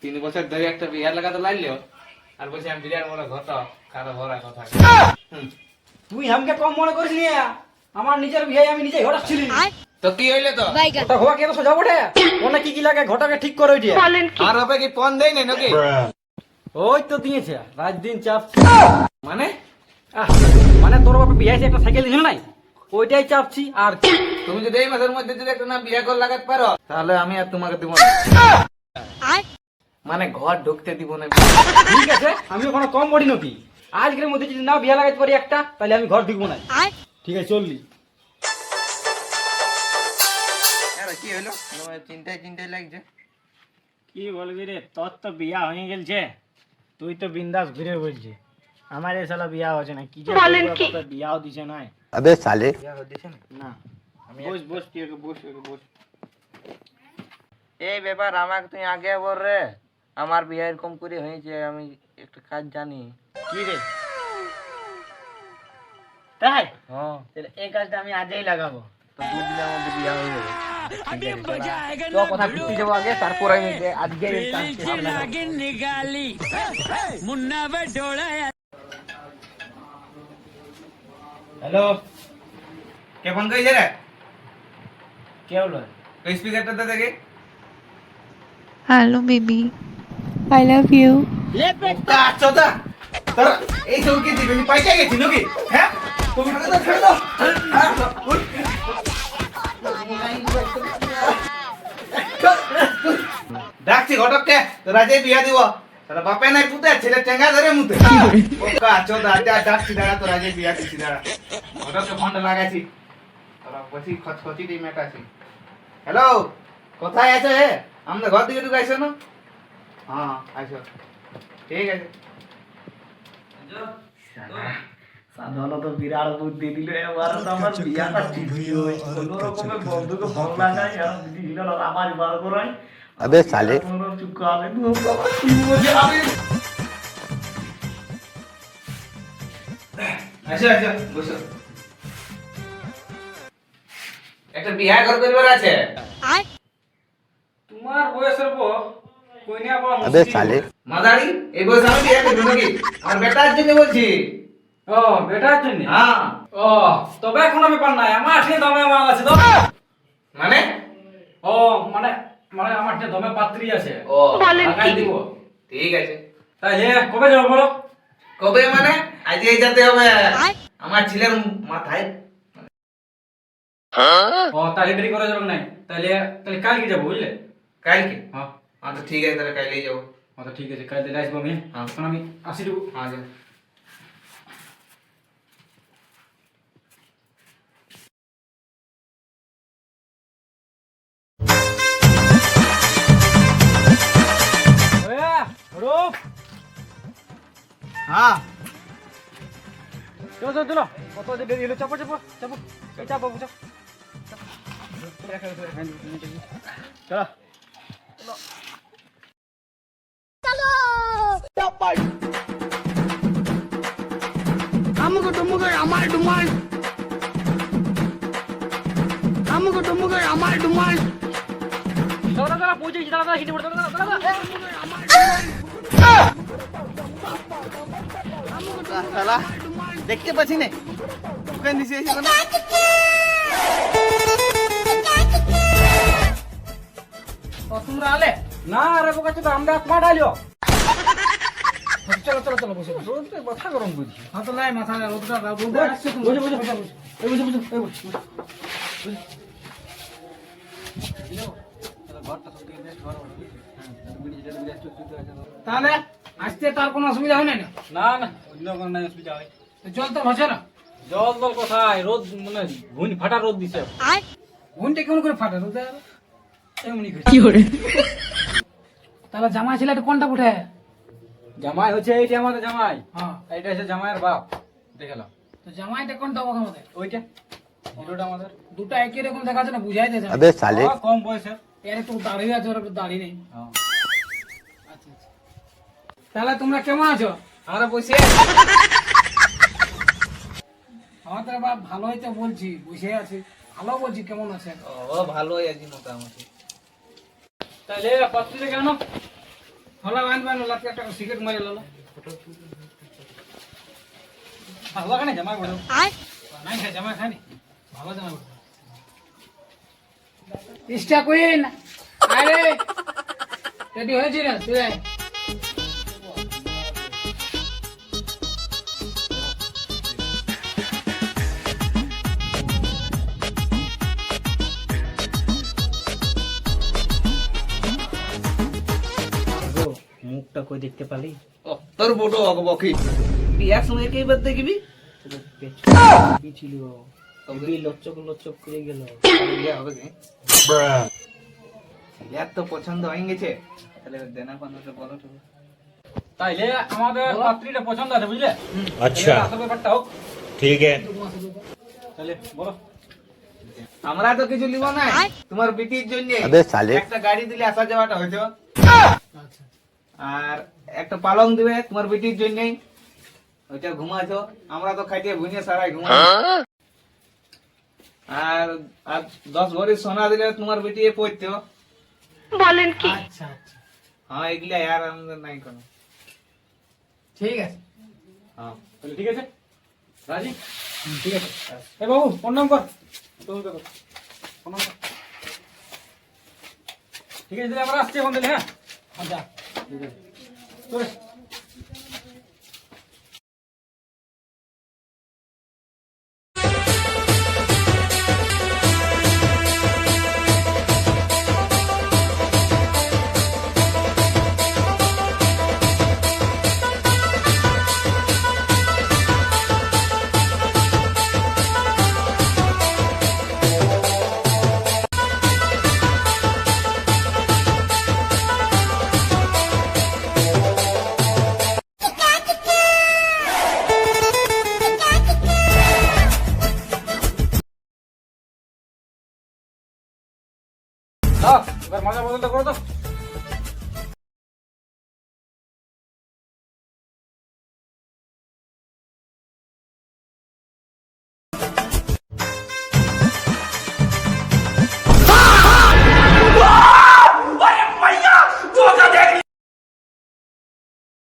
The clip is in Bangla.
3 বছর ধরে একটা বিয়ার লাগাতে লাগলো আর বলছি আমি বিরাট বড় ঘট কারো ভরা কথা। তুই আমাকে কম মনে করিস নি, আমার নিজের বিয়ে আমি নিজে ঘটাচ্ছিলি। তো কি হইলো তো? ওটা হওয়া কি এত সোজা ওঠে? ওনা কি কি লাগে ঘটাকে ঠিক করে ওইটা। আর হবে কি ফোন দেই নাই নাকি? ওই তো দিয়েছে রাত দিন চাপ। মানে মানে তোর বাবা বিয়ে একটা সাইকেল দিল নাই, ওইটাই চাপছি। আর তুমি যদি এই মাসের মধ্যে যদি একটা না বিয়ে করে লাগাতে পারো তাহলে আমি আর তোমাকে দিব না, মানে ঘর ঢুকতে দিব না। ঠিক আছে, আমি ওখানে কম বড়ি নাকি? আজকের মধ্যে যদি না বিয়ে লাগাতে পারি একটা, তাহলে আমি ঘর ঢুকবো না। ঠিক আছে চললি। কি হলো চিন্তায় লাগছে? কি বলবি রে, তোর তো বিয়া হয়ে গেছে, তুই তো বিন্দাস ঘুরে বলছিস। আমার এ শালা বিয়া হচ্ছে না, কি যে তোর বিয়াও দিছে না। अबे साले বিয়ে হচ্ছে না। না বস বস তুই আগে বস বস। এই ব্যাপার আমাকে তুই আগে বল রে, আমার বিয়ে এরকম করে হয়েছে, আমি একটা কাজ জানি। কি রে তাই? হ্যাঁ, তাহলে এই কাজটা আমি আজই লাগাবো। তো 2 দিনের মধ্যে বিয়ে হয়ে যাবে। তো কথা করতে যাবো আগে, তারপর আমি আজকে হ্যালো, কে ফোন করেছে রে? কে হলো? স্পিকারটা দে দেখি। Hello, baby. I love you. চোদা তোর এই সব কি দিবি? পাইকা গেছি নাকি? হ্যাঁ তুমি ছেড়ে দাও। ডাকছি ঘটককে, তোরা যে বিয়া দিব তোরা বাপে নাই পুতে ছেলে টেঙ্গা ধরে মুতে। ওকা চোদা ডাকছি, দাঁড়া তোরা যে বিয়া দিচ্ছি, দাঁড়া ঘটককে ফোনটা লাগাইছি, তোরা বসি খচখচি দিয়ে মেটাছি। হ্যালো, কোথায় আছো? হে আমাদের ঘর দিকে ঢুকে আইসো না? হ্যাঁ আইসো, ঠিক আছে। সাধারণত বিরাট বুদ্ধি দিল, এবার তো আমার বিয়াটা ঠিক হয়ে গেল। কোনো রকমের বন্ধুকে ফোন লাগাই আর দিল আবার বার করাই। अबे साले চুপ করে বাবা, কি বলছে আমি? আচ্ছা আচ্ছা বসো। একটা বিয়া ঘর করবার আছে। তোমার বয়সের পর কইনা পাওয়া अबे মুশকিল। साले মাদারি এই বয়সে আমি বিয়া করবো নাকি? আমার বেটার জন্য বলছি। ও বেটার জন্য? হ্যাঁ ও তবে কোনো ব্যাপার নাই, আমার ঠিক দমে মাল আছে তো। মানে ও মানে মানে আমার ঠিক দমে পাত্রী আছে। ও লাগাই দিব। ঠিক আছে। তাই হে কবে যাবো বলো? কবে মানে আজই যেতে হবে, আমার ছেলের মাথায়। ও তাহলে দেরি করা যাবে নাই, তাহলে তাহলে কালকে যাবো বুঝলে? কালকে? হ্যাঁ হ্যাঁ তো ঠিক আছে, তাহলে কালকেই যাবো। আচ্ছা ঠিক আছে, কাল দিলে আসবো আমি। হ্যাঁ। এখন আমি আসি দেবো। হ্যাঁ যাও। রূপ হ্যাঁ চলো চলো চলো, কত যে দেরি হলো, চাপো চাপো চাপো এই চাপো চাপো চলো। আমুক টুমুক আমার ডুমাল, আমুক টুমুক আমার ডুমাল, দাঁড়া দাঁড়া পৌঁছে গেছি, দাঁড়া দাঁড়া হিটে পড়ে, দাঁড়া দাঁড়া দাঁড়া। শালা দেখতে পাচ্ছি না ওখানে নিচে এসে কেন? ও তোমরা আলে না রে বোকা চোদা, আমরা মাঠ আইলো। চলো চলো চলো বসে বসে, মাথা গরম বুঝছি। হ্যাঁ তো লাই মাথা রোদটা বসে বসে বসে বসে এই বসে বসে এই বসে। তাহলে আসতে তার কোনো অসুবিধা হয় না? না না অন্য কোনো নাই অসুবিধা হয়। জল তো হচ্ছে না? জল জল কোথায়, রোদ মানে ঘুন ফাটা রোদ দিছে। ঘুনটা কেমন করে ফাটে রোদে? এমনি কি করে? তাহলে জামা ছেলেটা কোনটা উঠে? জামাই হচ্ছে এইটা, আমাদের জামাই। হ্যাঁ, এইটা হচ্ছে জামাইয়ের বাপ, দেখালাম তো জামাইটা কোনটা ওখানে আমাদের? ওইটা হিরোটা আমাদের। দুটো একই রকম দেখাচ্ছে না, বুঝাই দিয়েছে। अबे साले ও, কম বয়সের। এর একটু দাঁড়িয়ে আছে, ওর একটু দাঁড়িয়ে নেই। হ্যাঁ। আচ্ছা আচ্ছা, তাহলে তোমরা কেমন আছো? আমরা বসে আমার তো বাপ ভালোই তো বলছি, বুঝে আছি ভালো বলছি, কেমন আছে? ও ভালোই আছি মোটামুটি। তাহলে পাত্রীটা কেন? হলা বান বান লাতি একটা সিগারেট মারে ললো ভালো কানে জামা বড় নাই খাই জামা খানি ভালো জামা বড় ইস্টা কুইন আরে রেডি হয়েছি না তুই আয়। মুখটা কই দেখতে পালি? তোর বড় বকি বিয়ার সময় কি বাদ দেখিবি কি ছিল? তবে লচ্চক লচ্চক করে গেল। বিয়া হবে কি বিয়ার তো পছন্দ হয়ে গেছে তাহলে দেনা পানোটা বলো তো তাইলে আমাদের পাত্রীটা পছন্দ আছে বুঝলে अच्छा আসল ব্যাপারটা হোক ठीक है তাহলে বলো আমরা তো কিছু নিব না তোমার বিটির জন্য একটা গাড়ি দিলে আসা যাওয়াটা হইতো আর একটা পালং দিবে তোমার বিটির জন্য ওইটা ঘুমাছো আমরা তো খাইতে ভুঁজে সারাই ঘুমাই আর আর 10 ভরি সোনা দিলে তোমার বিটি পড়তো আচ্ছা আচ্ছা হ্যাঁ এগুলা यार আমাদের নাই কোনো ঠিক আছে হ্যাঁ তাহলে ঠিক আছে রাজি ঠিক আছে এ বাবু প্রণাম কর তুমি কর প্রণাম কর ঠিক আছে তাহলে আমরা আসছি এখন তাহলে হ্যাঁ আচ্ছা ঠিক আছে চলে এবার মজা বদলটা করো তো